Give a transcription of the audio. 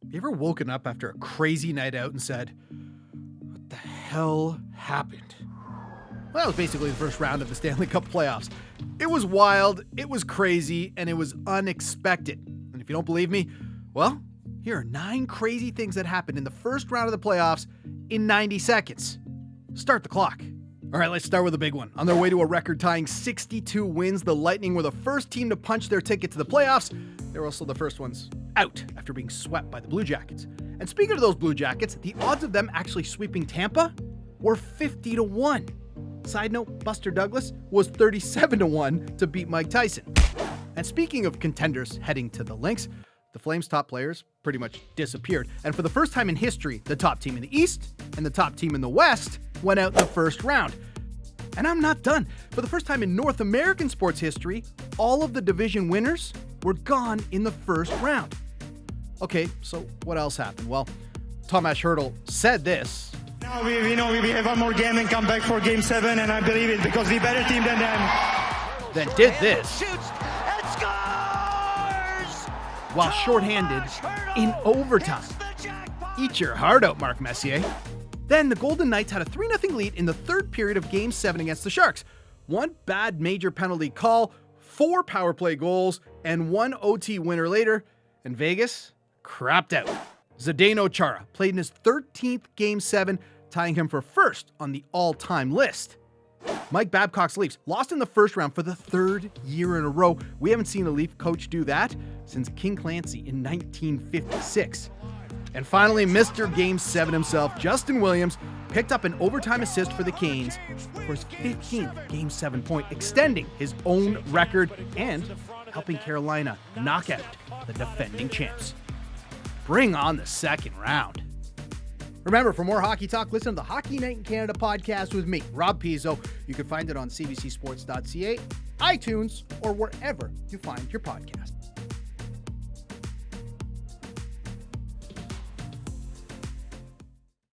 You ever woken up after a crazy night out and said, what the hell happened? Well, that was basically the first round of the Stanley Cup Playoffs. It was wild, it was crazy, and it was unexpected. And if you don't believe me, well, here are 9 crazy things that happened in the first round of the playoffs in 90 seconds. Start the clock. All right, let's start with a big one. On their way to a record-tying 62 wins, the Lightning were the first team to punch their ticket to the playoffs. They were also the first ones out after being swept by the Blue Jackets. And speaking of those Blue Jackets, the odds of them actually sweeping Tampa were 50-1. Side note, Buster Douglas was 37-1 to beat Mike Tyson. And speaking of contenders heading to the Lynx, the Flames' top players pretty much disappeared. And for the first time in history, the top team in the East and the top team in the West went out in the first round. And I'm not done. For the first time in North American sports history, all of the division winners were gone in the first round. Okay, so what else happened? Well, Tomas Hertl said this. Now we have one more game and come back for Game 7, and I believe it because we're better team than them. Then did this. Shoots and scores! While shorthanded in overtime. Eat your heart out, Mark Messier. Then the Golden Knights had a 3-0 lead in the third period of Game 7 against the Sharks. 1 bad major penalty call, 4 power play goals, and 1 OT winner later, and Vegas crapped out. Zdeno Chara played in his 13th Game 7, tying him for first on the all-time list. Mike Babcock's Leafs lost in the first round for the 3rd year in a row. We haven't seen a Leaf coach do that since King Clancy in 1956. And finally, Mr. Game 7 himself, Justin Williams, picked up an overtime assist for the Canes for his 15th Game 7 point, extending his own record and helping Carolina knock out the defending champs. Bring on the second round. Remember, for more hockey talk, listen to the Hockey Night in Canada podcast with me, Rob Pizzo. You can find it on cbcsports.ca, iTunes, or wherever you find your podcast.